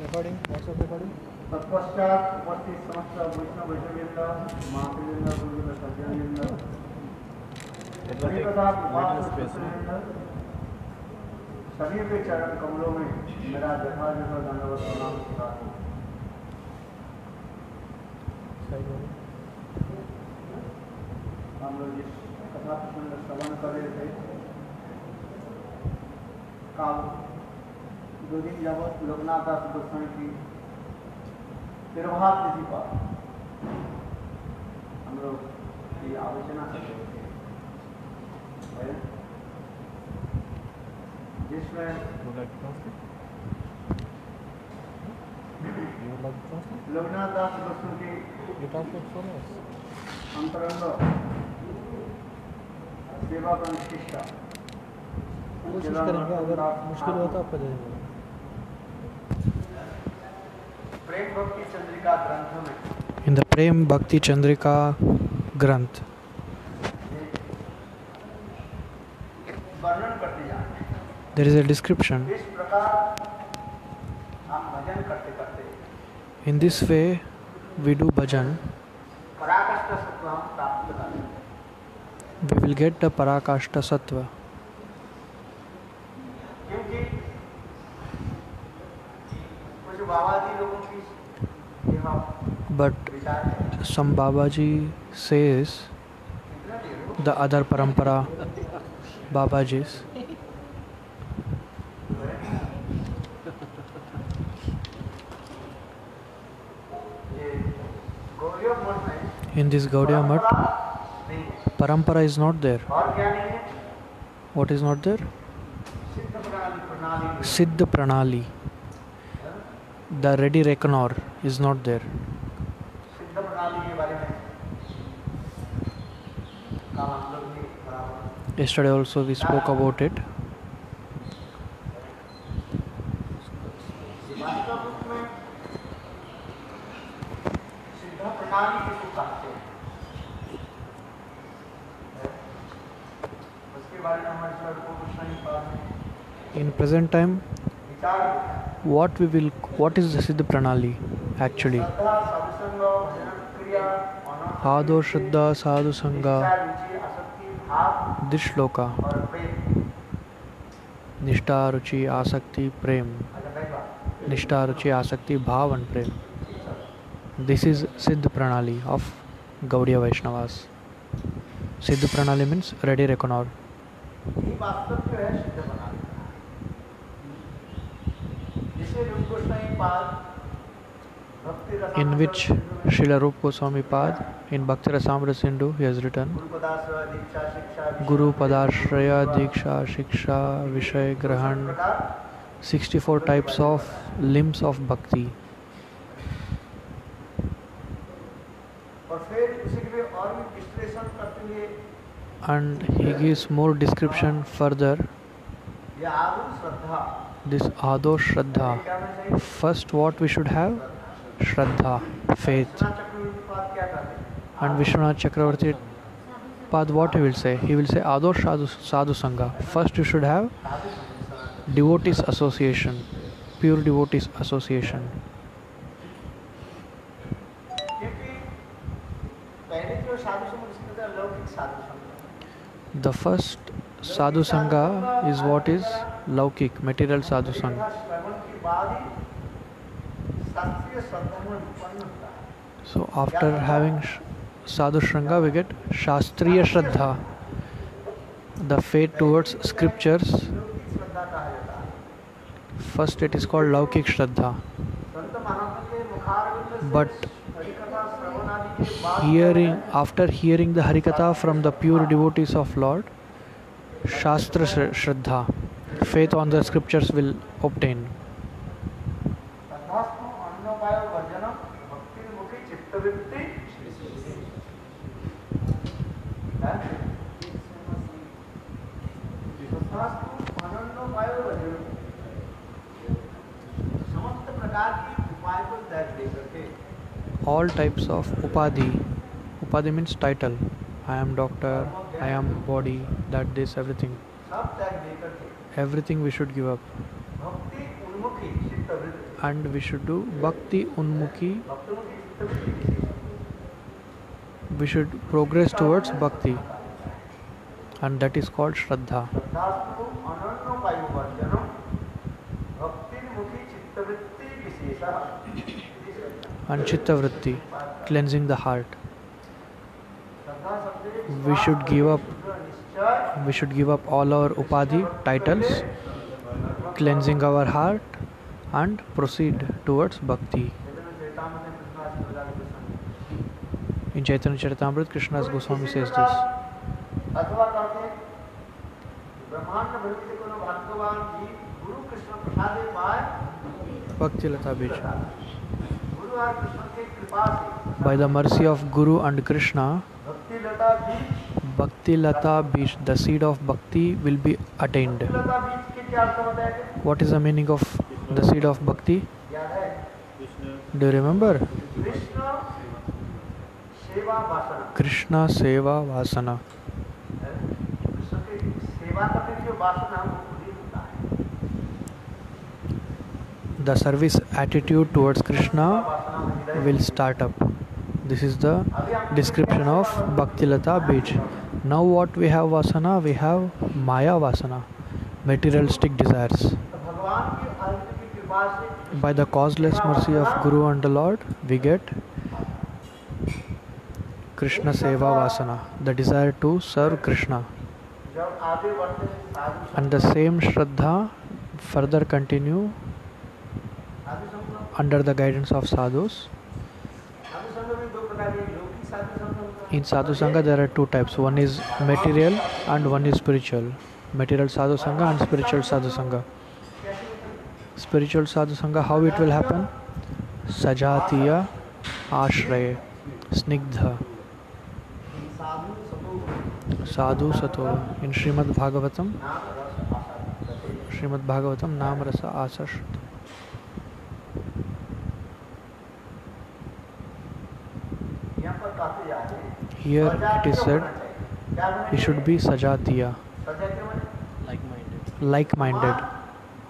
Recording WhatsApp recording तत्पश्चात उपस्थित समस्त वैष्णव वैष्णववृंद मातृवृंद गुरुवृंद सज्जनवृंद सभी के चरण कमलों में मेरा यथायथ दंडवत प्रणाम करता हूँ। हम लोग जिस कथा प्रसंग श्रवण कर रहे थे, काल 2 दिन यावत लोकनाथ दास गोस्वामी की तिरुभाव तिथि पर हम लोग ये आलोचना कर रहे थे, जिसमें लोकनाथ दास गोस्वामी की अंतरंग सेवा का निष्ठा कोशिश करेंगे, अगर मुश्किल हो तो आपको दे देंगे। प्रेम भक्ति चंद्रिका ग्रंथ में In the Prem Bhakti Chandrika Granth, वर्णन करते जाते हैं। there is a description. इस प्रकार हम भजन करते करते In this way, we do bhajan, पराकाष्ठ सत्व हम प्राप्त करते हैं। we will get the Parakashta Sattva. क्योंकि कुछ बाबा जी लोगों की यह But विचार है, some Babaji says, the other parampara Babajis, ये गौड़ियों मठ में in this Gaudiya Math, नहीं है। parampara is not there. और क्या नहीं है? What is not there? सिद्ध प्रणाली नहीं है। Siddha Pranali, the ready reckoner, is not there. सिद्ध प्रणाली के बारे में काम हम लोग भी बराबर Yesterday also we spoke about it. वास्तव में सिद्ध प्रणाली किसको कहते हैं? उसके बारे में हमारे सर को कुछ नहीं पता। In present time, विचार what is the Siddha Pranali actually? श्रद्धा साधुसंग भजन क्रिया Ado Shraddha Sadhu Sangha, रुचि आसक्ति भाव Dishloka, और प्रेम। Nishtha Ruchi Asakti Prem, अच्छा भाई बात Nishtha Ruchi Asakti Bhav and Prem. This is Siddha Pranali of Gaudiya Vaishnavas. Siddha Pranali means ready reckoner. ये वास्तव जो है सिद्ध प्रणाली जिसे रूप गोस्वामी पाद भक्ति Rasamrita In which Srila Rupa Goswami Pad in Bhakti Rasamrita Sindhu he has written गुरुपदाश्रय दीक्षा शिक्षा Guru Padarshaya Diksha Shiksha Vishay Grahan, 64 types of limbs of bhakti. और फिर उसी के लिए और भी विश्लेषण करते हुए And he gives more description further. ये आदु श्रद्धा This Ado Shraddha. क्या में चाहिए? First, what we should have? Shraddha, faith. Vishwanath चक्रवर्ती पाद क्या कहते हैं? And Vishwanath Chakravarti Pad, what he will say? He will say Ado Sadhu Sangha. First, you should have devotees association, pure devotees association. क्योंकि पहले जो साधु संघ उसके अंदर लौकिक साधु संघ The first Sadhu Sangha is what is Laukik, material Sadhu Sangha. श्रवण के बाद ही शास्त्रीय श्रद्धा में उत्पन्न होता है। So after having Sadhu Sangha, we get Shastriya Shraddha, the faith towards scriptures. लौकिक श्रद्धा कहा जाता है। First it is called Laukik Shraddha. संत महात्मा के मुखारविंद से But हरिकथा श्रवण आदि के बाद after hearing the Harikatha from the pure devotees of Lord, Shastra Shraddha, faith on the scriptures will obtain. तथास्तु अन्नोपाय वर्जनम भक्तिर्मुखी चित्तवृत्ति है? तथास्तु अन्नोपाय वर्जनम समस्त प्रकार की उपाय को त्याग दे करके All types of Upadhi. Upadhi means title. I am doctor, I am body, that this, everything. सब त्याग दे करके Everything we should give up. भक्ति उन्मुखी चित्तवृत्ति And we should do Bhakti Unmukhi. भक्तमुखी चित्तवृत्ति We should progress towards Bhakti. And that is called Shraddha. श्रद्धास्तु अनन्योपायो वर्जनम भक्तिर्मुखी चित्तवृत्ति विशेषः And Chitta Vritti, cleansing the heart. श्रद्धा शब्द We should give up. निश्चय We should give up all our upadhi, titles, cleansing our heart, and proceed towards Bhakti. In Chaitanya Charitamrita, Krishnadas Goswami says this. अथवा कहते हैं ब्रह्मांड भक्ति को भगवान जी गुरु कृष्ण प्रसादे पाए Bhakti Lata Bij. गुरु और कृष्ण की कृपा से By the mercy of Guru and Krishna, भक्ति लता बीज Bhakti Lata Bij, the seed of Bhakti, will be attained. लता बीज के क्या अर्थ बताया गया What is the meaning of the seed of Bhakti? याद है Do you remember? कृष्ण सेवा वासना Krishna Seva Vasana. कृष्ण की सेवा करने की जो वासना है वो पूरी होता है The service attitude towards Krishna वासना में हृदय will start up. This is the description of Bhakti Lata Bij. Now what we have Vasana? We have Maya Vasana, materialistic desires. तो भगवान की अनंत की कृपा से By the causeless mercy of Guru and the Lord, we get Krishna Seva Vasana, the desire to serve Krishna. जब आगे बढ़ते हैं साधु And the same Shraddha further continue साधु संग under the guidance of sadhus. साधु संग में दो प्रकार के लौकिक साधु संग होता है In Sadhu Sangha there are two types. One is material and one is spiritual. Material Sadhu Sangha and spiritual Sadhu Sangha. Spiritual Sadhu Sangha, how it will happen? Sajatiya Ashraye Snigdha साधु सतो Sadhu Sato. In Srimad Bhagavatam, नाम रस आशा Srimad Bhagavatam Nam Rasa Asasht. यहाँ पर कहते जा रहे हैं Here it is said we should be Sajatiya, सजा के माने like-minded.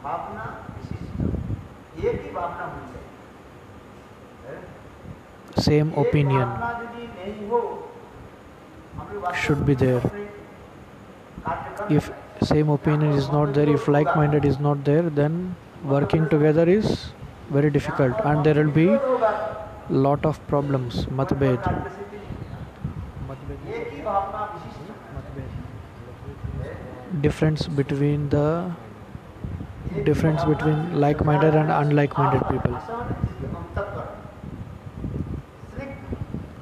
भावना विशिष्ट एक ही भावना होनी चाहिए Same एक opinion भावना यदि नहीं हो हमने वास्तव should be में there. अपने कार्य कर If same opinion is not there, if like-minded is not there, then working together is very difficult and there will be lot of problems. Matbed. एक ही भावना विशिष्ट Difference between like-minded and unlike-minded people.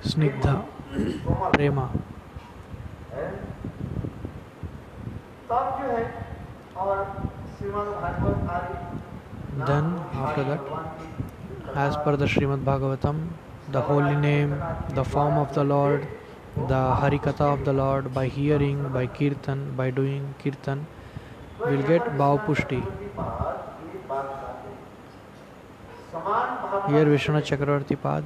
Snigdha, prema. तब जो है और श्रीमद् भागवत आदि Then after that, as per the Srimad Bhagavatam, the holy name, the form of the Lord, the Harikatha of the Lord, by hearing, by kirtan, by doing kirtan, we'll get Bhav Pushti. Here Vishwanath Chakravarti Pad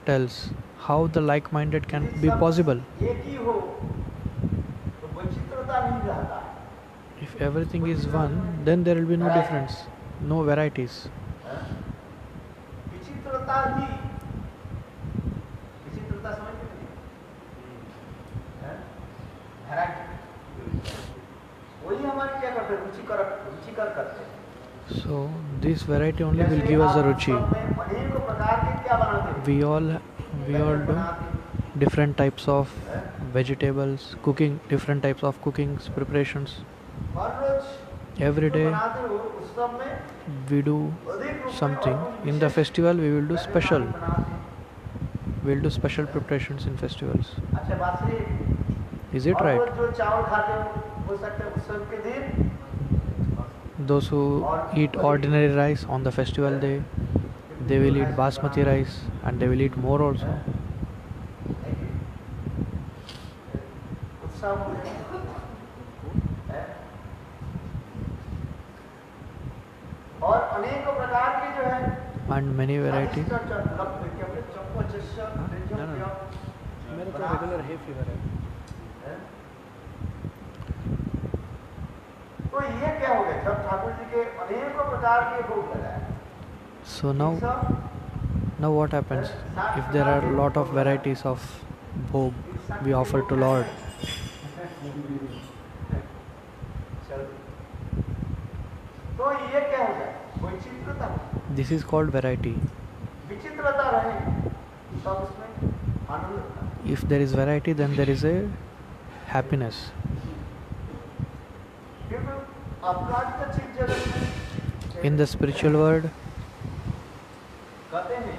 tells how the like-minded can be possible. एक ही हो तो वैचित्रता नहीं रहता है If everything is one, then there will be no difference, no varieties. विचित्रता ही विचित्रता समझ में नहीं variety वही हमारे क्या करते हैं रुचिकर करते हैं So this variety only will give us a ruchi. अनेक प्रकार के क्या बनाते हैं We all do different types of vegetables, cooking, different types of cookings, preparations. Her rose Every day बनाते हो उस सब में we do अधिक रूप में something. और In the festival we will do special. बनाते हैं। We will do special preparations in festivals. अच्छा बात सही है। Is it और right? वो जो चावल खाते हो हो सकता है उत्सव के दिन Those who eat ordinary rice on the festival day, they will eat basmati rice and they will eat more also. उत्सव में है। और अनेक प्रकार के जो है And many varieties. मेरा तो regular hay fever है. के अनेकों प्रकार के भोग लगाए। So now what happens if there are a lot of varieties of bhog we offer to Lord? तो ये क्या हो जाए? वैचित्रता। This is called variety. विचित्रता रहे तब उसमें आनंद होता है। If there is variety, then there is a happiness. क्योंकि अपराध का चीज जगत में In the spiritual world, कहते हैं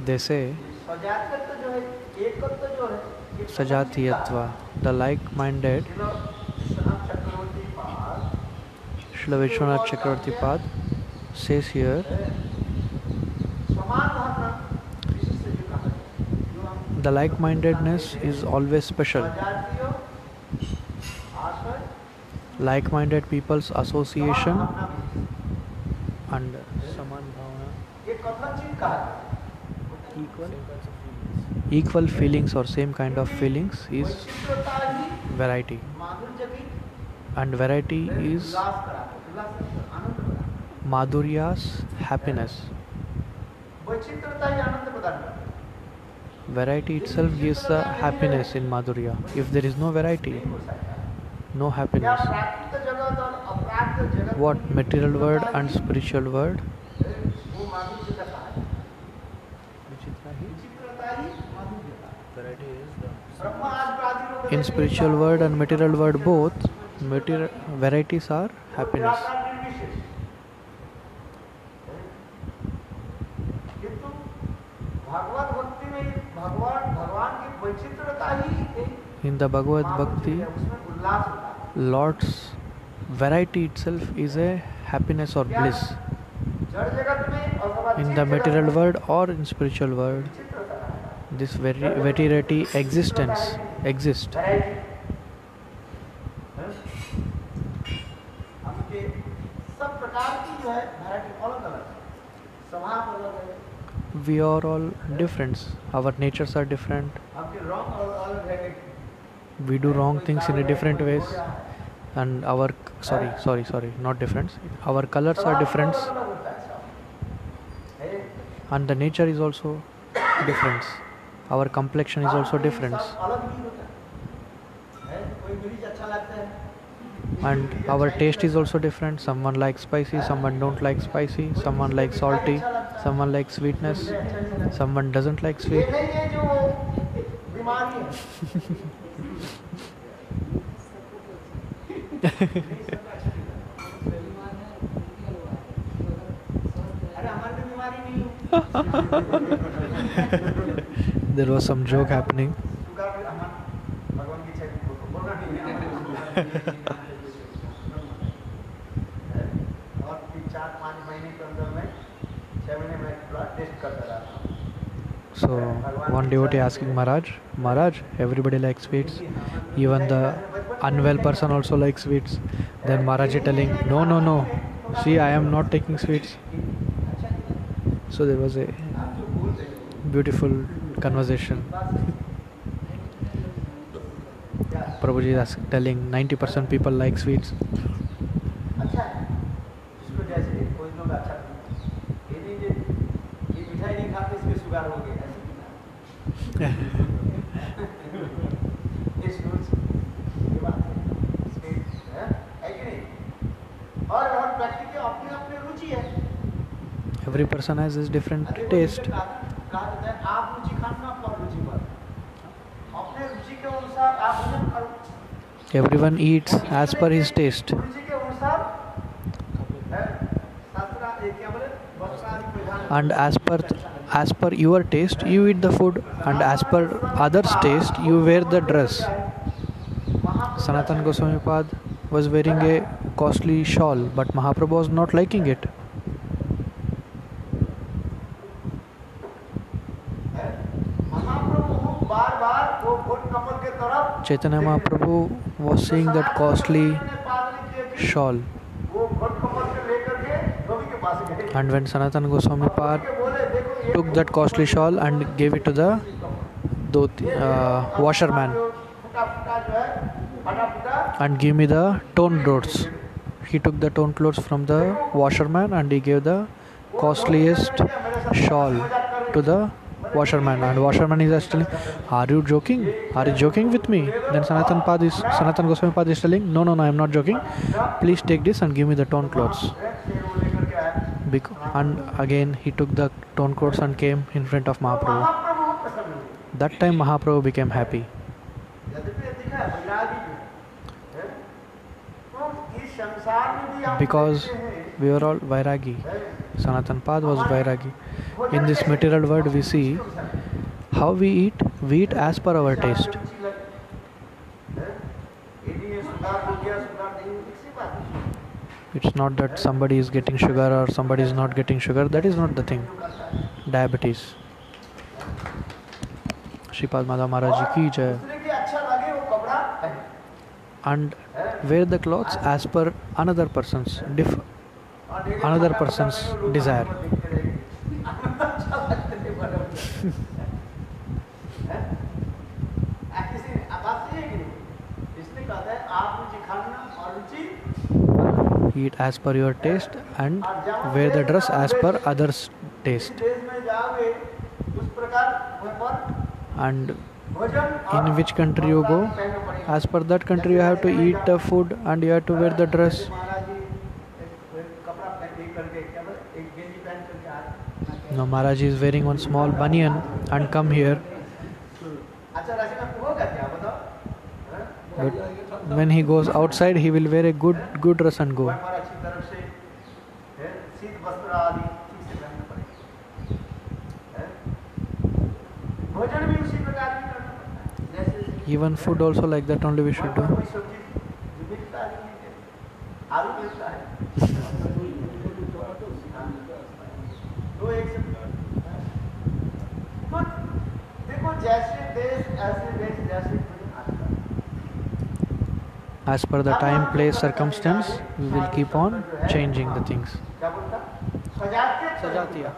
they say सजातीयत्व जो है, एकत्व जो है, ये Sajatiyatva, the like-minded. चक्रवर्ती पाद Srila Vishwanath Chakravarti Pad says here, समान भावना विशिष्ट जो कहा है, जो हम the like-mindedness is always special. सजातीय आश्रय Like-minded people's association समान भावना and Saman Bhavana, ये कथन चीज कहा है। equal feelings or same kind of feelings is वैचित्रता he variety. माधुर्य की And variety is उल्लास कराता है, उल्लास आनंद कराता है। Madhurya's happiness. वैचित्रता ही आनंद प्रदान करता है। Variety itself gives the happiness in Madhurya. If there is no variety, no क्या happiness. प्राकृत जगत और अप्राकृत जगत What की material world विचित्रता and he spiritual world? वो माधुर्य का कहा है। विचित्रता ही माधुर्य का। ब्रह्म आज प्राधिकरण In spiritual world and material world both, varieties are happiness. किंतु भगवत भक्ति में भगवान की वैचित्रता ही In the Bhagavad Bhakti, उसमें उल्लास होता है। Lord's variety itself is a happiness or bliss. जड़ जगत में अथवा In जीव the जगत material में world or in spiritual world, विचित्रता है। this variety existence exists. हमके सब प्रकार की जो है वैरायटी अलग अलग है, स्वभाव अलग है, We are all different. Our natures are different. हमके रंग अलग है, We do wrong things in a different ways. And our sorry, not different. Our colors are different. अलग होता है सब। है, And the nature is also different. Our complexion is also different. सब अलग ही होता है, कोई मिर्च अच्छा लगता है, And our taste is also different. Someone likes spicy, someone don't like spicy, someone likes salty, someone likes sweetness, someone doesn't like ये sweet. नहीं है जो बीमारी है। अरे हमारे में बीमारी नहीं है। There was some joke happening. Sugar भी भगवान की इच्छा को बोलना नहीं है। और 3-4-5 महीने के अंदर में 6 महीने में ब्लड टेस्ट करता रहा। So one devotee asking Maharaj, everybody likes sweets, even the unwell person also likes sweets. Then Maharaj is telling, no, see, I am not taking sweets. So there was a beautiful conversation. Prabhuji is telling 90% people like sweets. अच्छा है, इसको जैसे कोई लोग अच्छा ये नहीं ये मिठाई नहीं खाते इसमें शुगर हो गया ऐसे इस रूल्स ये बात है कि नहीं? और प्रैक्टिकली अपनी अपनी रुचि है। Every person has his different अरे वो taste. कहा जाता है आप रुचि खाना पर रुचि पर अपने रुचि के अनुसार आप भोजन करो। Everyone eats as per his taste. रुचि के अनुसार शास्त्र क्या बोले वस्त्र आदि परिधान And as per your taste you eat the food, and as per others taste you wear the dress. Sanatana Goswami Pad was wearing a costly shawl, but Mahaprabhu was not liking it. महाप्रभु बार-बार वो घोट कमल के तरफ Chaitanya Mahaprabhu was seeing that costly shawl, वो घोट कमल के लेकर के रवि के पास गए। and when Sanatana Goswami Pad took that costly shawl and gave it to the washerman, फटा-फटा जो है फटा-फटा and give me the torn dots. he took the torn clothes from the washerman and he gave the costliest shawl to the washerman, and washerman is just telling, are you joking, are you joking with me? Then Sanatan Goswami Pad is telling, no, I am not joking, please take this and give me the torn clothes. And again he took the torn clothes and came in front of Mahaprabhu. That time Mahaprabhu became happy. Because we were all Vairagi. Sanatan Pad was Vairagi. In this material world we see how we eat as per our taste. It's not that somebody is getting sugar or somebody is not getting sugar. That is not the thing. Diabetes. Shripad Madhav Maharaj Ji ki jai. And wear the clothes as per another person's desire. Eat as per your taste and wear the dress as per others' taste. And in which country you go, as per that country you have to eat the food and you have to wear the dress. Now Maharaj is wearing one small banyan and come here. But when he goes outside, he will wear a good dress and go. Even food also like that only we should do. As per the time, place, circumstance, we will keep on changing the things. Sajatiya.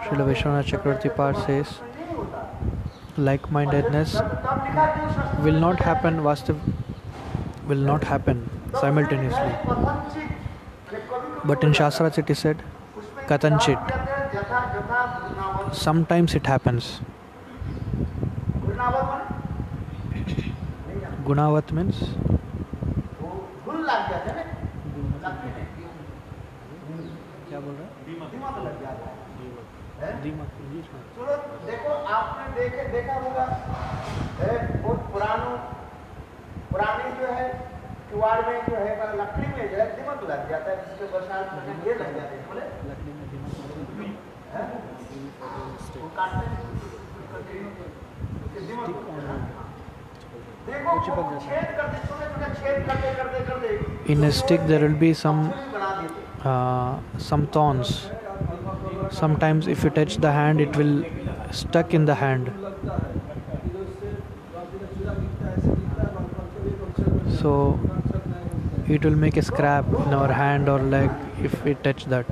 Srila Vishwanath Chakravarti Pad says, like-mindedness will not happen simultaneously. But in Shastras it is said, Katanchit. Sometimes it happens. Gunavat means? क्या बोल रहा है? चलो देखो, आपने देखा होगा बहुत पुरानी जो है किवाड़ में जो है लकड़ी में जो है दीमक लग जाता है, जिसके बरसात में ये लग जाते हैं, बोले लकड़ी में दीमक in a stick there will be some thorns. Sometimes if you touch the hand, it will stuck in the hand. So it will make a scrap in our hand or leg if we touch that.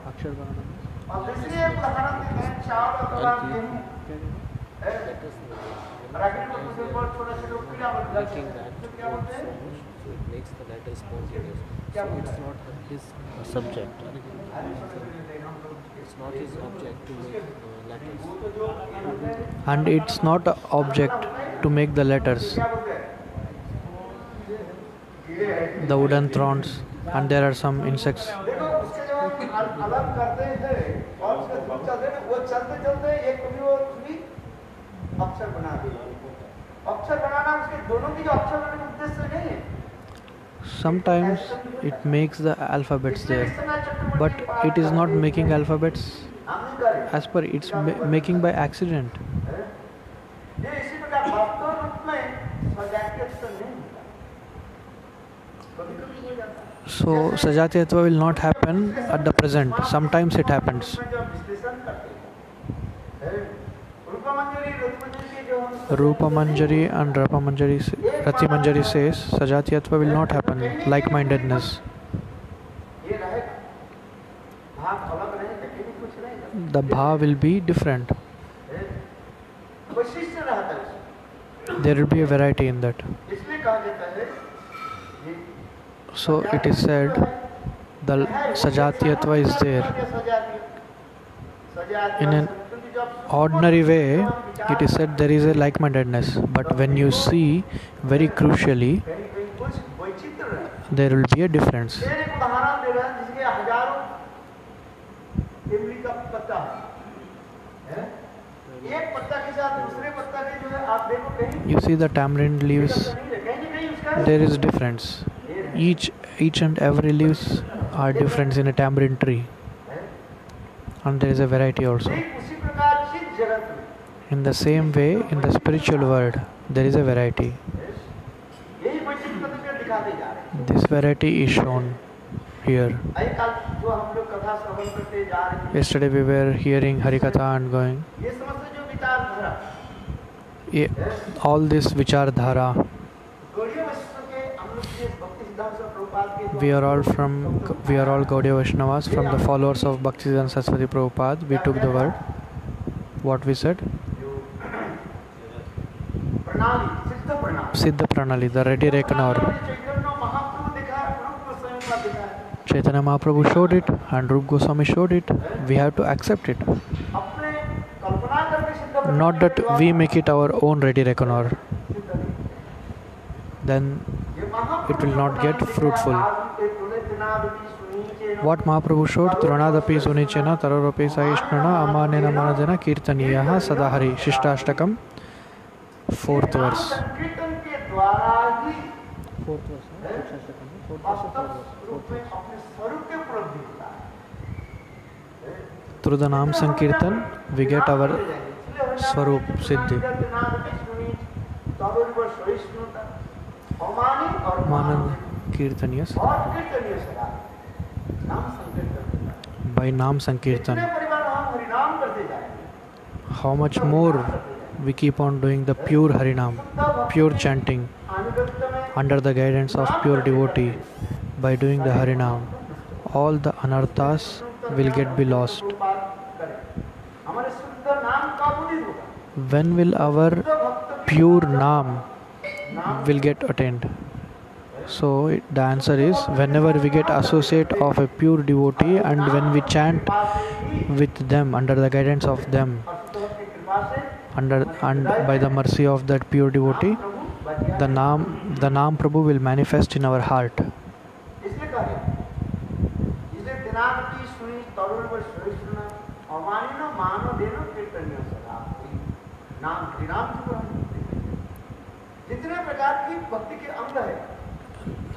अक्षर बनाना makes the letter spontaneous. So it's not his subject. It's not his object to make letters. And it's not an object to make the letters. The wooden thrones, and there are some insects. Sometimes it makes the alphabets there, but it is not making alphabets as per it's making by accident. So Sajatiyatva will not happen at the present. Sometimes it happens. Rupa Manjari and Rati Manjari says Sajatyatva will not happen, like-mindedness. ये रहेगा, भाव अलग रहेगा, लेकिन कुछ रहेगा, The bhav will be different. वैशिष्ट्य रहता है उसमें। There will be a variety in that. इसलिए कहा जाता है ये So it is said the Sajatyatva is there. In an ordinary way, it is said there is a like-mindedness. But when you see very crucially, कुछ वैचित्र है। there will be a difference. एक उदाहरण दे रहे हैं जिसके हजारों इमली का पत्ता है, एक पत्ता के साथ दूसरे पत्ता के जो है आप देखो कहीं You see the tamarind leaves, नहीं है, कहीं ना कहीं उसका there is difference. Each and every leaves are different in a tamarind tree. And there is a variety also. ठीक उसी प्रकार चित जगत में In the same way, in the spiritual world, there is a variety. यही वैचित्र पद्धति दिखाते जा रहे हैं। This variety is shown here. अभी कल जो हम लोग कथा श्रवण करते जा रहे हैं, Yesterday we were hearing Harikatha and going. ये समझते जो विचारधारा All this Vichardhara, गौड़ीय वैष्णव के हम लोग के भक्ति सिद्धांत सरस्वती प्रभुपाद के we are all Gaudiya Vaishnavas from the followers of Bhaktisiddhanta Saraswati Prabhupada. We took the word. What we said? प्रणाली सिद्ध प्रणाली Siddha Pranali, the ready reckoner. Chaitanya Mahaprabhu दिखा, रूप गोस्वामी का दिखा, Chaitanya Mahaprabhu showed it and Rup Goswami showed it. We have to accept it. अपने कल्पना करके सिद्ध प्रणाली Not that we make it our own ready reckoner. सिद्ध नहीं। Then ये महाप्रभु it will not get प्रणाली fruitful. दिखा, आदि के तुले दिनादि सुनीचे न, What Mahaprabhu showed, Tronadapi Sunichena Tararopi Saishnana Amanena Manadena Kirtaniyaha Sadahari. Shishtastakam, 4th verse. संकीर्तन के द्वारा ही 4th verse. वास्तव रूप में अपने स्वरूप के उपलब्धि होता है। Through the Nam Sankirtan, we get our Swarup Siddhi. Manan Kirtaniyas. By Nam Sankirtan. How much more we keep on doing the pure Harinam, pure chanting, under the guidance of pure devotee, by doing the Harinam, all the anarthas will be lost. When will our pure Nam will get attained? So the answer is whenever we get associate of a pure devotee and when we chant with them under the guidance of them and by the mercy of that pure devotee, the Nam Prabhu will manifest in our heart.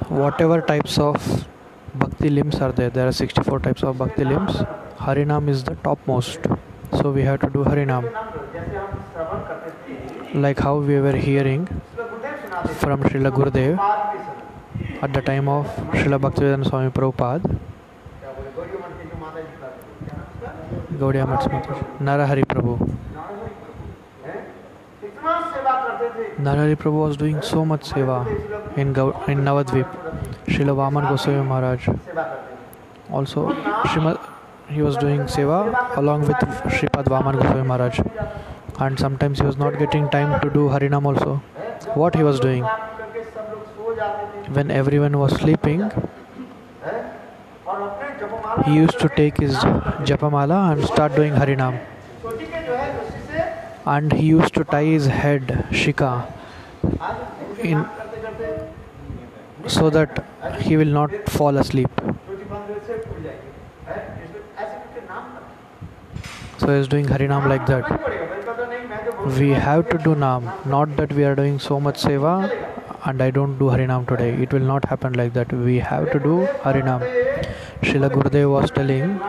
Whatever types of bhakti limbs are there are 64 types of bhakti limbs. Harinam is the topmost. So we have to do Harinam. Like how we were hearing from Srila Gurudev at the time of Srila Bhaktivedanta Swami Prabhupada, Gaudiya Math Narahari Prabhu. Narahari Prabhu was doing so much seva in Navadvip. Srila Vaman Goswami Maharaj also he was doing seva along with Sripad Vaman Goswami Maharaj, and sometimes he was not getting time to do Harinam also. What he was doing? When everyone was sleeping, he used to take his Japamala and start doing Harinam. And he used to tie his head, Shika, in so that he will not fall asleep. So he is doing Harinam like that. We have to do Nam, not that we are doing so much seva and I don't do Harinam today. It will not happen like that. We have to do Harinam. Srila Gurudev was telling,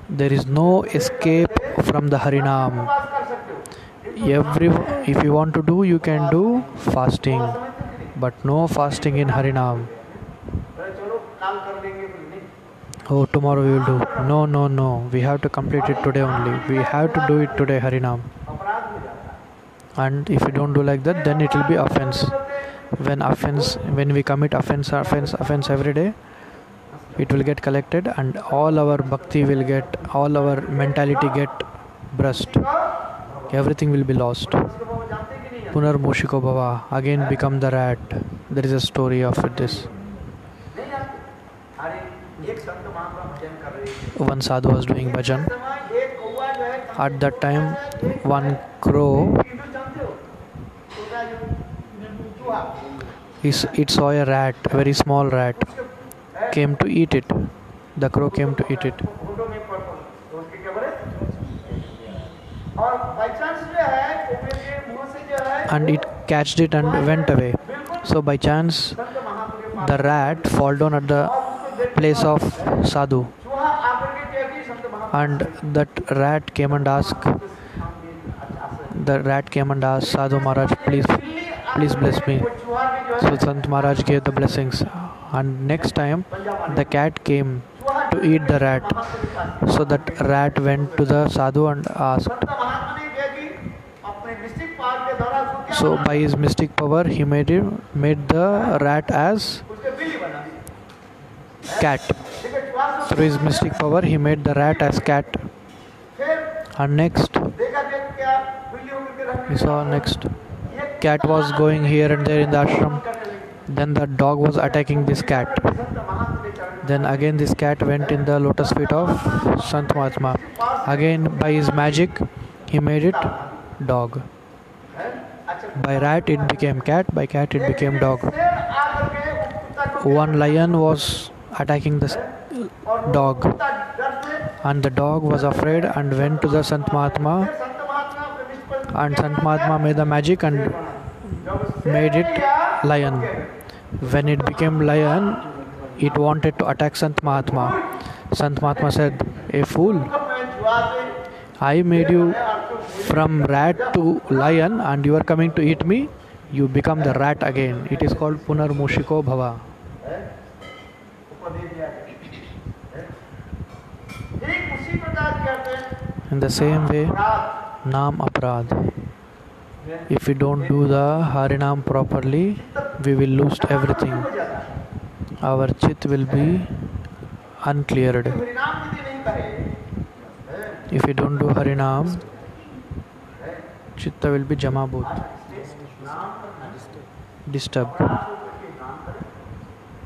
there is no escape from the Harinam. If you want to do, you can do fasting, but no fasting in Harinam. Oh, tomorrow we will do. No, no, no. We have to complete it today only. We have to do it today, Harinam. अपराध हो जाता है। And if you don't do like that, then it will be offense. When we commit offense every day, it will get collected and all our bhakti will get, all our mentality get brushed. Everything will be lost. उसके बाबा जानते कि नहीं जानते? Punar Mushiko Bhava, again become the rat. There is a story of this. नहीं जानते? अरे एक संत महात्मा भजन कर रहे थे। One sadhu was doing bhajan. उस समय एक कौवा जो है At that time, one crow, ईंदू जानते हो? छोटा जो चूहा। it saw a rat, a very small rat, came to eat it. The crow came to eat it. Photo में पढ़ तो उसके क्या बोले? और बाय चांस जो है कौवे के मुंह से जो है And it catched it and went away. So by chance, संत महात्मा के पास the rat fall down at the place of sadhu. चूहा आकर के क्या कि संत महात्मा And that rat came and asked, Sadhu Maharaj, please bless me. वो चूहा के जो है So Sant Maharaj gave the blessings. And next time, the cat came to eat the rat. So that rat went to the sadhu and asked. संत महात्मा ने क्या कि अपने mistake power के द्वारा उसको क्या So बना? by his mystic power, he made the rat as उसके बिल्ली बना। cat. ठीक है, चूहा से Through his mystic power, he made the rat as cat. फिर And next, देखा कि क्या बिल्ली होकर के रहने we saw next, ये cat was going here and there in the ashram. करने लगी। Then the dog was attacking this cat. संत महात्मा के चरण Then again this cat went in the lotus feet of Sant Mahatma. Again by his magic, he made it dog. है। अच्छा By rat it became cat, by cat it became dog. शेर आकर के उस कुत्ता को One lion was attacking the और dog, कुत्ता डर से and the dog was afraid and went to the Sant Mahatma, संत महात्मा अपने निज पर and Sant Mahatma made the magic and जब made it lion. When it became lion, it wanted to attack Sant Mahatma. Sant Mahatma said, "A fool, मैं जुआ से I made you from rat to lion and you are coming to eat me. You become the rat again." It is called Punar Mushiko Bhava. ऊपर दे दिया है। ठीक उसी प्रकार करते हैं In the same way, अपराध Naam Aparad. If we don't do the Harinam properly, we will lose everything. हो जाता है। Our chit will be uncleared. परिणाम यदि नहीं करे If we don't do Harinam, chitta will be jamabut, disturbed.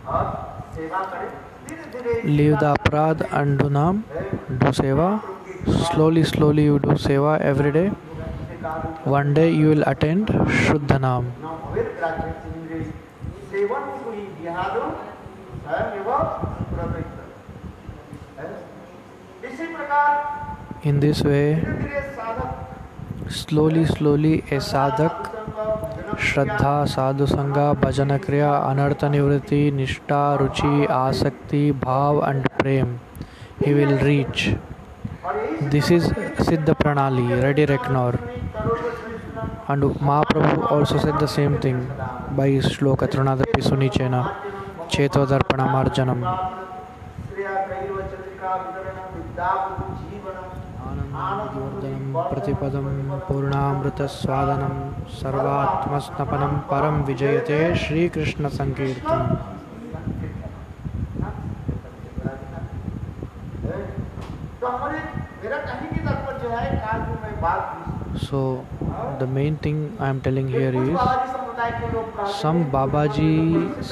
और सेवा करे धीरे धीरे Leave the aparad and do Naam, do Seva. Slowly you do Seva every day. One day you will attend Shuddha Naam. सेवन कुली बिहादो स्वयं एवं प्रवृत्त। इसी प्रकार In this way, धीरे धीरे साधक slowly a sadhak, Shraddha, Sadhu Sangha, Bhajana Kriya, Anartha Nivritti, Nishtha, Ruchi, Asakti, Bhav and Prem, he will reach. This is Siddha Pranali, ready reckoner. And Mahaprabhu also said the same thing by his shloka Trunadapi Sunichena, Cheto Darpana Marjanam. Anandam Pratipadam Purnamrita Swadanam Sarvatmasnapanam Param Vijayate Shri Krishna Sankirtan. तो हमारे मेरा कहने की तात्पर्य जो है आज जो मैं बात So, the main thing I am telling here कुछ is, बाबाजी संप्रदाय के लोग कहते some Babaji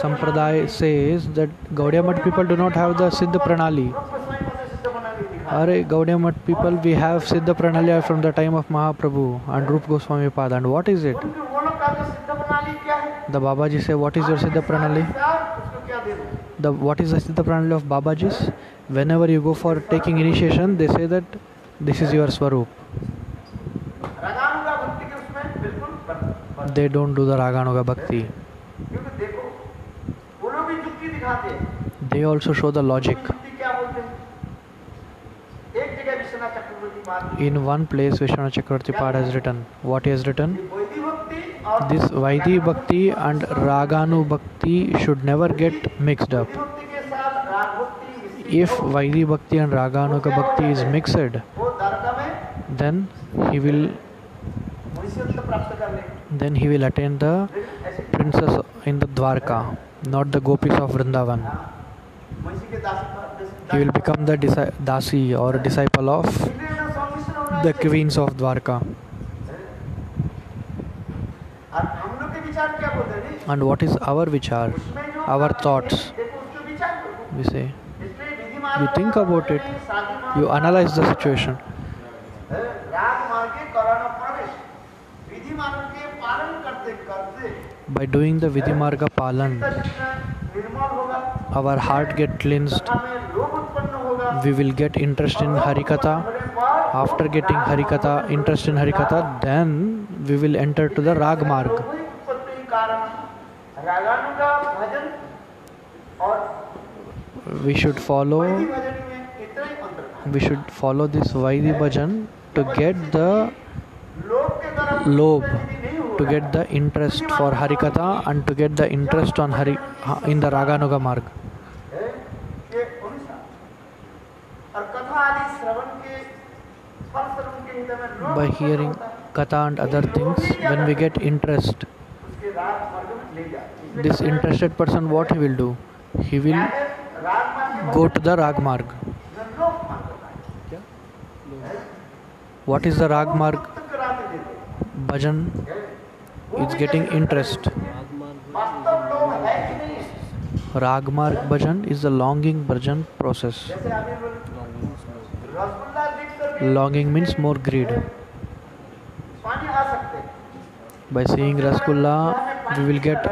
Sampradaya says that Gaudiya Math people do not have the Siddha Pranali. हैं, लोग स्वयं को सिद्ध बनाने दिखा Are Gaudiya Math people, we have Siddha Pranali from the time of Mahaprabhu and Rupa Goswami Pada. And what is it? उनके वो लोग कहते हैं सिद्ध प्रणाली क्या है? The Babaji say, what is your Siddha Pranali? उसको क्या दे दो? What is the Siddha Pranali of Babajis? Whenever you go for taking initiation, they say that this is your Swarup. रागानुगा भक्ति के उसमें बिल्कुल They don't do the Raganuga Bhakti. क्योंकि देखो वो लोग भी युक्ति दिखाते हैं। They also show the logic. युक्ति क्या बोलते हैं? एक जगह विश्वनाथ चक्रवर्ती बात In one place, Vishwanath Chakravarti Pad has written. What he has written? वैदिक भक्ति और This Vaidhi Bhakti and Raganu Bhakti should never get mixed up. भक्ति के साथ राग भक्ति if Vaidhi Bhakti and Raganuga Bhakti is mixed, वो द्वारका में then he will मनुष्यत्व प्राप्त कर ले। attain the ऐसे princess in the Dwarka, not the gopis of Vrindavan. मनुष्य के दास He will become the dasi or disciple of the queens of Dwarka. और हम लोग के विचार क्या बोलते हैं? And what is our vichar, उसमें जो our बातें thoughts? हैं, देखो उसके विचार को। We say, इसलिए विधि मार्ग you think about it, you analyze the situation. राग मार्ग के करण प्रवेश, विधि मार्ग के पालन करते करते By doing the Vidhi Marga Palan, निर्मल होगा, our heart get cleansed, हमें लोभ उत्पन्न होगा। we will get interest in Harikatha. After getting Harikatha, interest in Harikatha, then we will enter to the Rag Marg. उत्पत्ति कारण रागानुगा भजन और We should follow वैदिक भजन में इतना ही अंतर है। we should follow this Vaidhi Bhajan to get the लोभ के द्वारा lobe, यदि नहीं होगा, to get the interest for Harikatha and to get the interest on in the Raganuga Marg. ये अनुसार और कथा आदि श्रवण के फल श्रवण के हित में लोभ By उत्पन्न hearing होता है। Katha and other things, when we get interest, उसके राग मार्ग में ले जाते हैं। this interested person, what he will do? He will राग मार्ग के go to the Rag Marg. भजन लोभ मार्ग होता है। What is the Rag Marg? मुक्त कराते देते हैं। Bhajan is getting interest. वास्तव लोभ है कि नहीं है? Rag Marg Bhajan is the longing bhajan process. जैसे अभी बोले, रसगुल्ला देख करके Longing means more greed. पानी आ सकते हैं। By seeing Rasgulla, we will get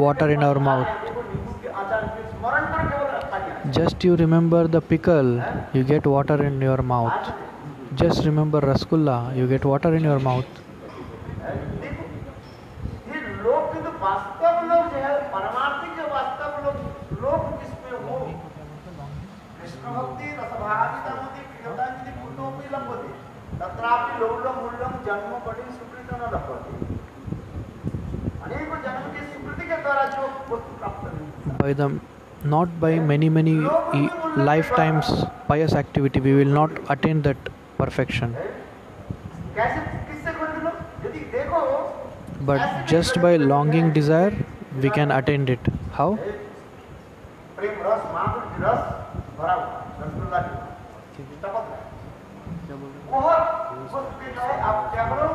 water in our mouth. देखो नींबू के अचार के स्मरण कर केवल पानी आ Just you remember the pickle, you get water in your mouth. Just remember Rasgulla, you get water in your mouth. देखो ये लोग के तो वास्तव लोग जो है परमार्थिक जो वास्तव लोग जिसमें वो कृष्ण भक्ति रसभाविता मति प्रियता यदि कुतोपि लभते तत्रापि लौलम मूल्यम जन्म कठिन सुकृत न लभते अनेकों जन्म के सुकृति के द्वारा जो वस्तु प्राप्त नहीं By the not by many lifetimes pious activity, we will not attain that perfection. कैसे किससे खरीद लो यदि देखो But just by longing desire, we can attain it. How? प्रेम रस माधुर रस भरा हुआ रसगुल्ला टपक रहा है बहुत वस्तु के जो है आप क्या करो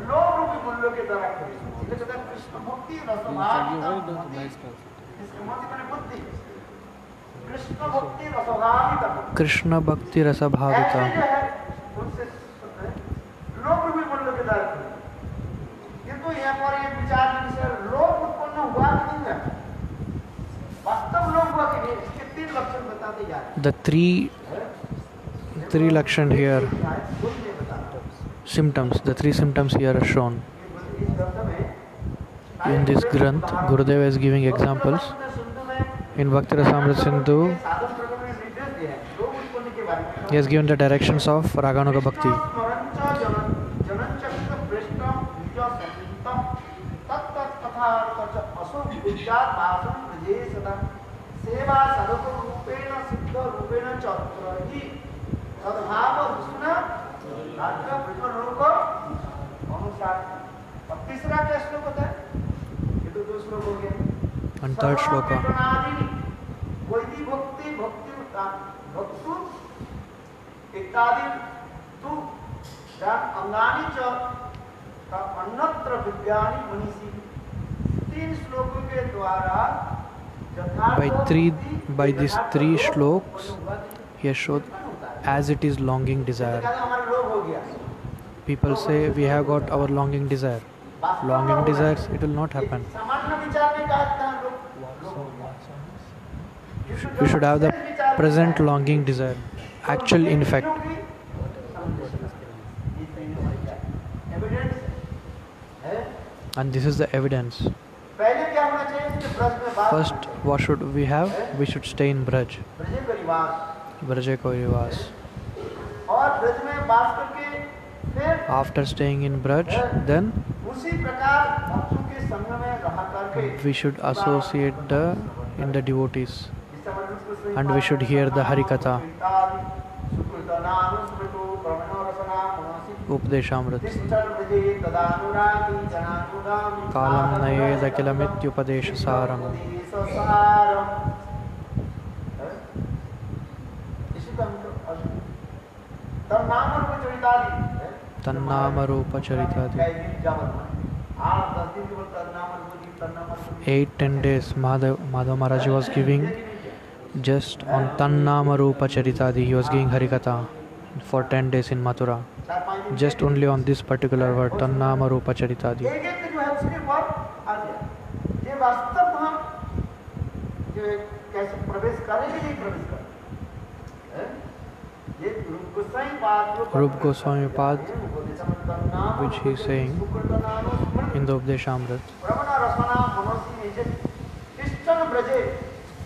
लोभ रूपी मूल्यों के द्वारा खरीदो इसलिए कहते हैं कृष्ण भक्ति रसभाविता इसके मति मैंने बुद्धि कृष्ण भक्ति रसभाविता Krishna Bhakti Rasa ऐसे Bhavita. जो है उनसे लोभ रूपी मूल्यों के द्वारा खरीदो किंतु यहाँ पर ये विचार से लोभ उत्पन्न हुआ कि नहीं हुआ वास्तव लोभ हुआ कि नहीं इसके तीन लक्षण बताते जा रहे The three Lakshan here, हैं symptoms, the three symptoms here are shown. इस ग्रंथ में In this Granth, Gurudeva is giving examples. In Bhakti Rasamrita Sindhu, साधन प्रकरण में निर्देश दिया है लोभ उत्पन्न के बारे में he has given the directions of Raganuga Bhakti. सेवा साधक रूपेण सिद्ध रूपेण चतुरहि सद्भाव विष्णु राज्य विष्णु अनुसार और तीसरा क्या श्लोक होता है ये तो दो श्लोक हो गए And third shloka. वैदिक भक्ति भक्तु इत्यादि तु अंगानि च अन्यत्र विज्ञानी मनीषी तीन श्लोकों के द्वारा By these three shloks, he has showed as it is longing desire. हमारा लोभ हो गया People say we have got our longing desire. Longing desires, it will not happen. सामान्य विचार में कहा था लोग We should have the present longing desire. Actual in fact. And this is the evidence. पहले क्या होना चाहिए कि ब्रज में बात First, what should we have? We should stay in Braj. ब्रजे परिवार Braje Koirivas. और ब्रज में बात करके फिर After staying in Braj, then उसी प्रकार भक्तों के संग में रहा करके we should associate in the devotees. जिससे मन उसको and we should hear the Harikatha, Updeshamrit. Kalam nayeda kilamityupadeshasaram. Tannama Rupa Charitadi. 8-10 days Madhav Maharaj was giving just on Tannama Rupa Charitadi. He was giving Harikatha for 10 days in Mathura. Just only on this particular word, Tannama Rupa Charitadi. Rup Goswami Pad, which he is saying in the Updeshamrit.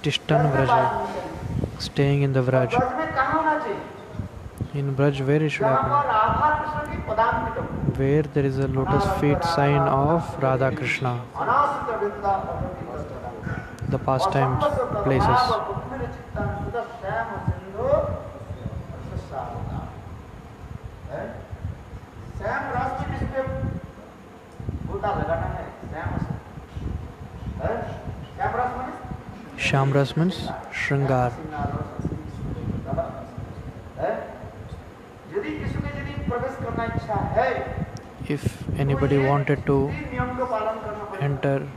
Tishtan Vraja, staying in the Vraj. In Braj, where it should happen? Where there is a lotus feet sign of Radha Krishna. The pastime places. Shamras means Shringar. If anybody wanted to enter,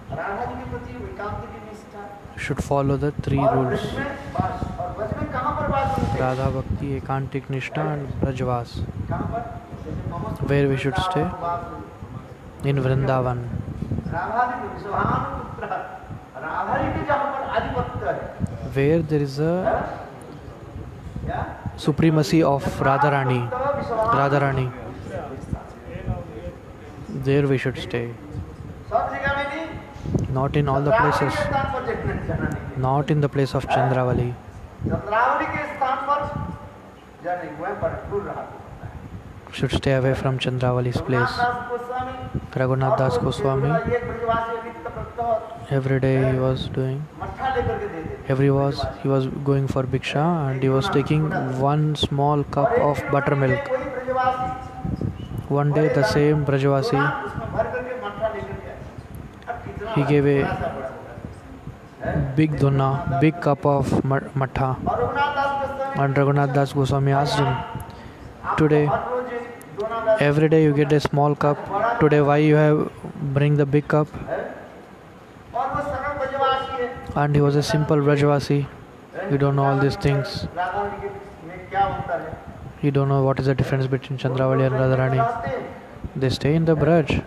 should follow the 3 rules: Radha Bhakti, Ekantik Nishtha and Brajvas. Where we should stay? In Vrindavan. Where there is a supremacy of Radharani. There we should stay. Not in all the places. Not in the place of Chandravali. Should stay away from Chandravali's place. Raghunath Das Goswami, every day he was doing, he was going for Bhiksha and he was taking 1 small cup of buttermilk. One day the same Brajavasi, he gave a big donna, big cup of matha, and Raghunath Das Goswami asked him, today, every day you get a small cup, today why you have bring the big cup? And he was a simple Brajavasi. You don't know all these things. You don't know what is the difference between Chandravali and Radharani. They stay in the Braj,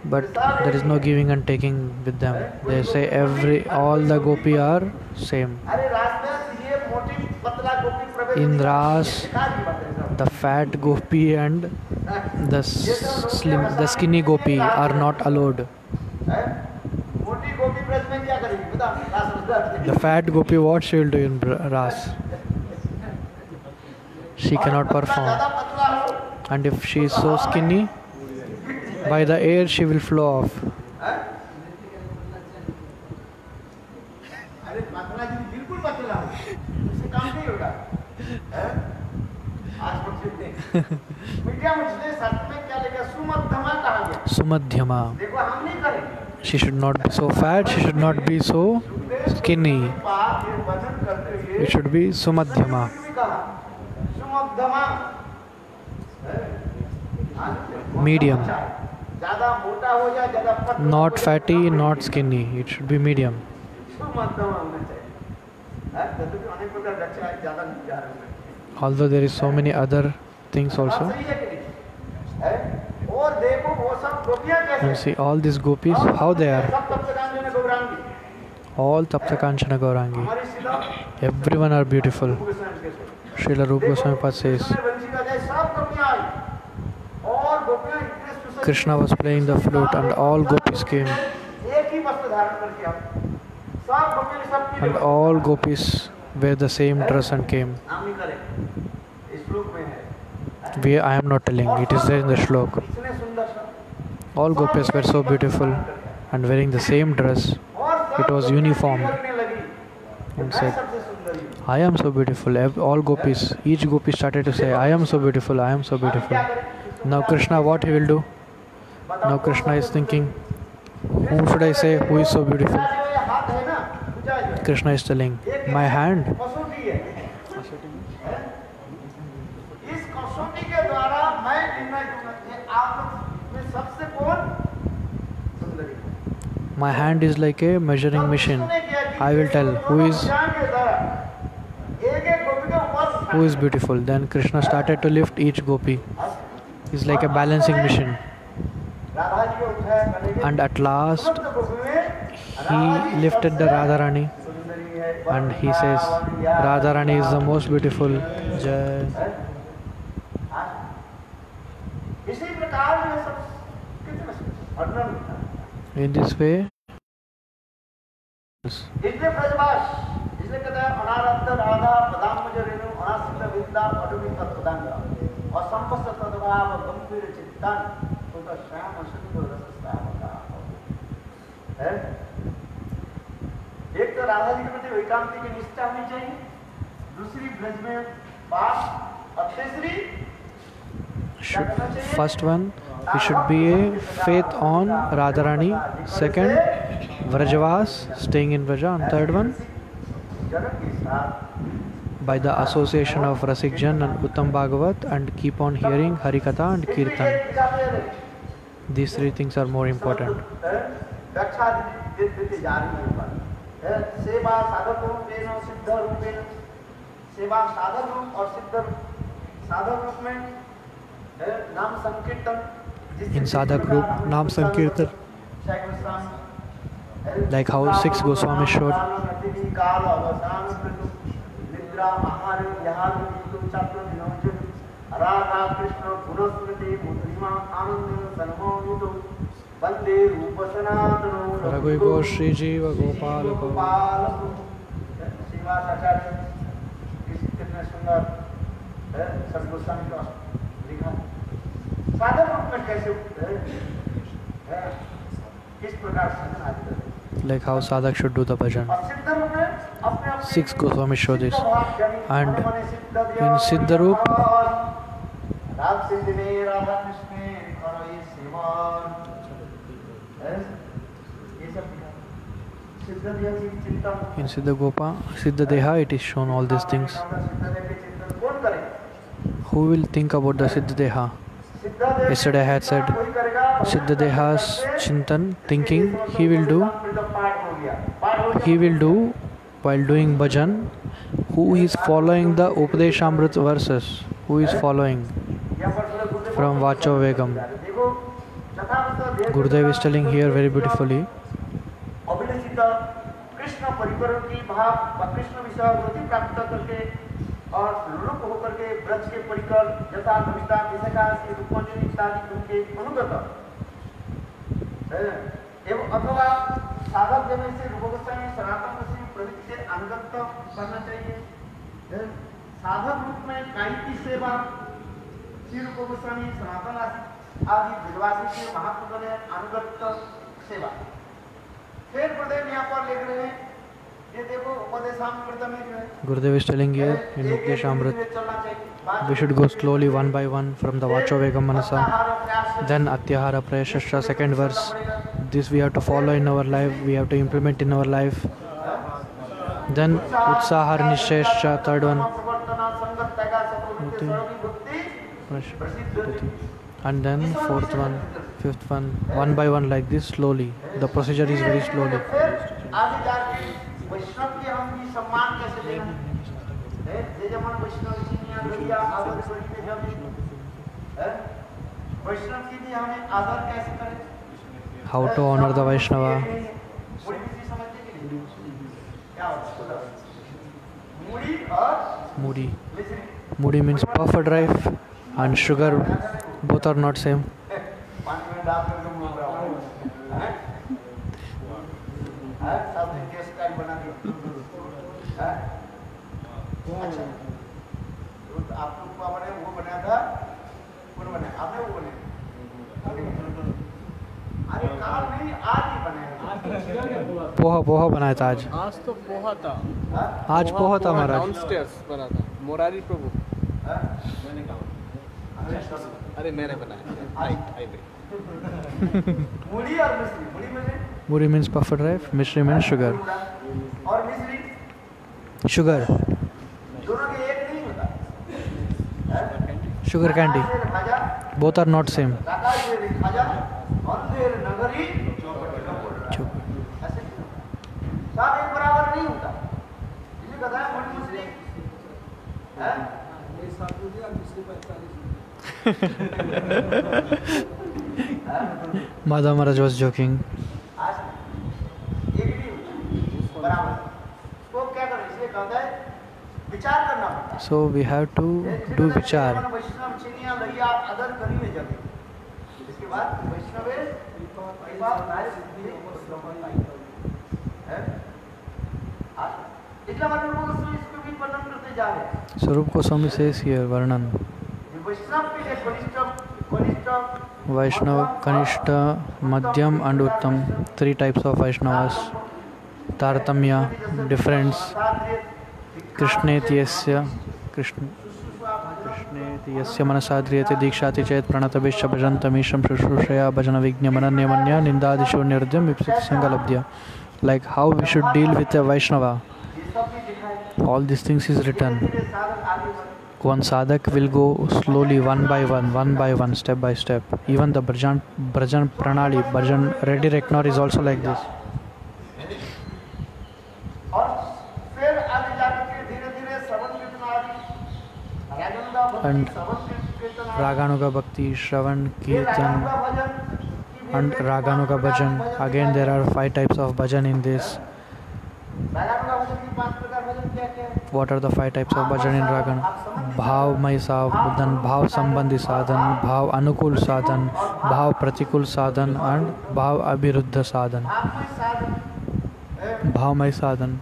but there is no giving and taking with them. They say all the gopi are same. In Ras, the fat gopi and the skinny gopi are not allowed. The fat gopi, what she will do in Ras? She cannot perform. And if she is so skinny, by the air she will flow off. Sumadhyama. She should not be so fat, she should not be so skinny. It should be Sumadhyama. Medium. Not fatty, not skinny. It should be medium. Although there is so many other things also. You see all these gopis, how they are. All Tapta Kanchana Gaurangi. Everyone are beautiful. Srila Rupa Goswami Pad says, Krishna was playing the flute and all gopis came. And all gopis wear the same dress and came. I am not telling, it is there in the shlok. All gopis were so beautiful and wearing the same dress. It was uniform. and मैं said, सबसे सुंदरी हूँ। I am so beautiful. All gopis, each gopi started to say, I am so beautiful, I am so अभी beautiful. क्या करें? Now Krishna, what he will do? बताओ, Now कौन Krishna is सबसे thinking, Sundari? whom should I say who is so beautiful? मेरा जो ये हाथ है ना, पूजा जो है, Krishna is telling, ये क्या my है? hand. कसौटी है। हैं? इस कसौटी के द्वारा मैं निर्णय दूंगा कि आप लोग में सबसे कौन सुंदरी है। My hand is like a measuring machine. I will tell who is beautiful. Then Krishna started to lift each gopi. It's like a balancing machine. And at last, he lifted the Radharani and he says, Radharani is the most beautiful. Jai. In this way, इसलिए ब्रजवास, इसलिए कहते हैं अनारब्ध राधा पदाम मुझे रेणु अनासित विद्या अडुमी तत्पदांग और संपस्त तद्भाव गंभीर चित्तान तो श्याम सुंदर रसस्याम का है। एक तो राधा जी के प्रति एकांती की निष्ठा होनी चाहिए, दूसरी ब्रज में पास और तीसरी first one, it should be a faith on Radharani. Second, Vrajavas, staying in Vraja. And third one, by the association of Rasik Jan and Uttam Bhagavat, and keep on hearing Harikatha and Kirtan. These three things are more important. सेवा साधक रूपेण सिद्ध रूपेण, सेवा साधक रूप और सिद्ध साधक रूप में नाम संकीर्तन, In Sadhak Roop, Naam Sankirtan, like how 6 Goswamis showed. Radha Krishna गुणस्मृति मुद्रिमा आनंद सन्मोहितो वंदे रूप सनातनो Raghu Shri Jiva Gopal श्रीवासाचार्य कितने सुंदर सब गोस्वामी का लिखा साधन रूप में कैसे किस प्रकार साधन आदि करते, like how Sadhak should do the bhajan. और सिद्ध रूप में अपने अपने 6 Goswamis show this. And in in Siddha Roop, राग सिद्धि में राधा कृष्ण करो ये सेवा, ये सब सिद्ध देह की चिंतन, in Siddha Gopa, Siddha Deha, it is shown all these things. सिद्ध देह के चिंतन कौन करे? Who will think about the Siddha Deha? सिद्ध देह Yesterday I had said, कोई करेगा, Siddha Deha's chintan, thinking, he will do while doing bhajan. Who is following the Upadeshamrit verses? Who is following from Vacho Vegam? Gurudev is telling here very beautifully. अभिलषित Krishna परिकरों की भाव व कृष्ण विषय गति प्राप्त करके और रूप होकर के ब्रज के परिकर यथा कविता विषयका रूपंजन इत्यादि उनके अनुगत एवं अथवा साधक जब से रूप गोस्वामी सनातन गोस्वामी प्रवृत्ति से अनुगत करना चाहिए। साधक रूप में काई की सेवा श्री रूप गोस्वामी सनातन आदि ब्रजवासी के महात्मा ने अनुगत सेवा। फिर गुरुदेव यहाँ पर लिख रहे हैं, ये देखो उपदेशामृत में जो है Gurudev is telling here in Updeshamrit, we should go slowly one by one from the Vacho Vegam Manasa. Then Atyahara Prayashastra, second verse. This we have to follow in our life, we have to implement in our life. Then Utsahar Nisheshcha, third one. And then fourth one, fifth one by one, like this slowly. The procedure is very slowly. आगे जाके वैष्णव के हम भी सम्मान कैसे देना है, जे जमन वैष्णव जी ने गरिया आदर करके जब वैष्णव की भी हमें आदर कैसे करें, How to honor the Vaishnava. मुड़ी भी समझते कि नहीं क्या होता है मुड़ी और Moody. मिश्री Moody means puffered rice and sugar, both are not same. पानी में डाल करके मुड़ रहा हूँ है, सब केस कारी बना दिया है। अच्छा आप लोग को बने वो बनाया था, कौन बनाया आपने वो बनाया? अरे काल नहीं, आज ही बनेगा। पोहा बनाया था आज। आज तो पोहा था। आज पोहा था महाराज। डाउनस्टेयर्स बना था मुरारी प्रभु। अरे मैंने बनाया। आई मूली और मिश्री, मूली में Muri means puffed rice, mishri means sugar. और मिश्री Sugar. दोनों के एक नहीं होता। Sugar candy. खाजा Both are not same. राकाशेर खाजा अंधेर नगरी Chuk. ऐसे सब एक बराबर नहीं होता। इसे कहता है मूली मिश्री है। Madhav Maharaj was joking. आज एक नहीं होता बराबर। तो क्या करें, इसलिए कहता है विचार करना पड़ता है। So we have to do vichar. वैष्णव चिनिया लैया अदर करी में जगे। इसके बाद वैष्णव इतना मतलब इसको भी वर्णन करते जा रहे हैं। Sarup Goswami says here, Varnan. वैष्णव के लिए कनिष्ठ Vaishnava, Kanishta, Madhyam and Uttam. 3 types of Vaishnavas. Tartamya, difference. Krishnetiyasya manasadriyate dikshati chet pranatabishya bhajantamisham shushrushraya bhajana vignyamananyamanya nindadisho nirdhyam vipsiti sangalabdhya. Like how we should deal with a Vaishnava. All these things is written. One sadhak will go slowly one by one, step by step. Even the Brajan Pranali, Brajan Reddy Reknor is also like this. And Raganuga Bhakti, Shravan, Kirtan and Raganuga Bhajan. Again there are 5 types of bhajan in this. What are the 5 types of bhajan in Ragan? Bhav Mai Sadhan, Bhav Sambandhi Sadhan, Bhav Anukul Sadhan, Bhav Pratikul Sadhan and Bhav Abhiruddha Sadhan. Bhav Mai Sadhan.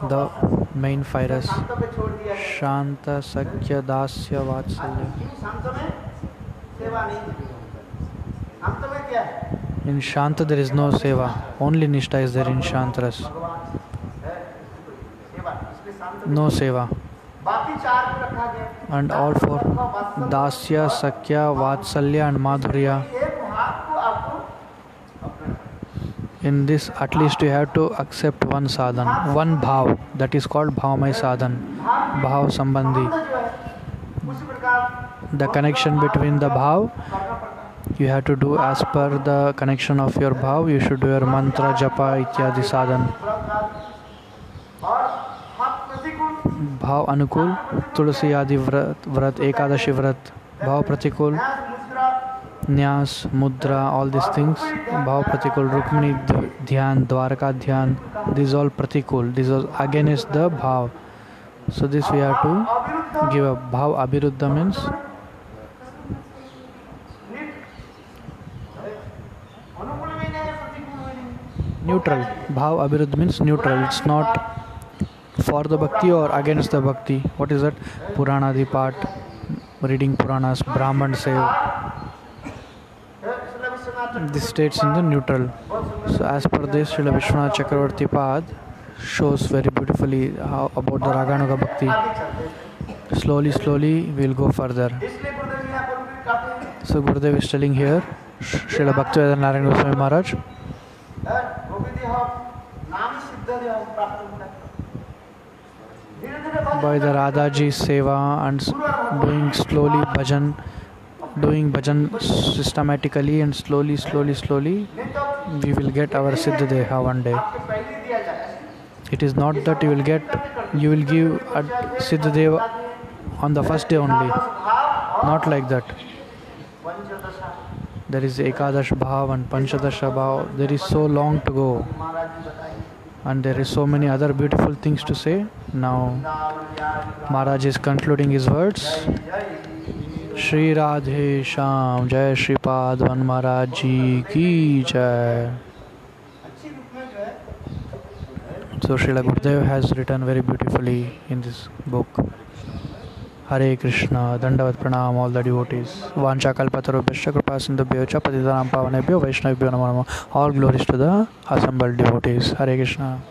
The main 5 ras. Shanta, Sakya, Dasya, Vatsalya. In Shanta there is no seva. Only Nishtha is there in Shantras. No seva. And all 4 Dasya, Sakya, Vatsalya and Madhurya. In this at least you have to accept one sadhan, one bhav, that is called bhavamay sadhan, bhav sambandhi. The connection between the bhav, you have to do as per the connection of your bhav. You should do your mantra, japa, ityadi sadhan. Bhav anukul, tulsi adi vrat, ekadashi vrat. Bhav pratikul, Nyas, Mudra, all these things. Bhav Pratikul, Rukmini Dhyan, Dwarka Dhyan. These all Pratikul. These are against the Bhav. So this we have to give up. Bhav Abhiruddha means neutral. Bhav Abhiruddha means neutral. It's not for the Bhakti or against the Bhakti. What is that? Purana Dipat, reading Puranas, Brahman Sev. This states in the neutral. So as per this, Srila Vishwanath Chakravarti Pad shows very beautifully how about the Raganuga Bhakti. Slowly we will go further. So Gurudev is telling here, Srila Bhaktivedanta Narayana Goswami Maharaj, by the Radhaji Seva and doing slowly bhajan, doing bhajan systematically and slowly, we will get our Siddha Deha one day. It is not that you will give a Siddha Deva on the first day only. Not like that. There is Ekadash Bhav and Panchadasha Bhav. There is so long to go. And there is so many other beautiful things to say. Now, Maharaj is concluding his words. Shri Radhe Shyam Jai Shri Padwan Maharaj Ji Ki Jai. So Srila Gurudev has written very beautifully in this book. Hare Krishna, Dandavat Pranam, all the devotees. Vancha kalpatarubhyascha kripa sindhubhyo cha patitanam pavanebhyo vaishnavibhyo namo namo. All glories to the assembled devotees. Hare Krishna.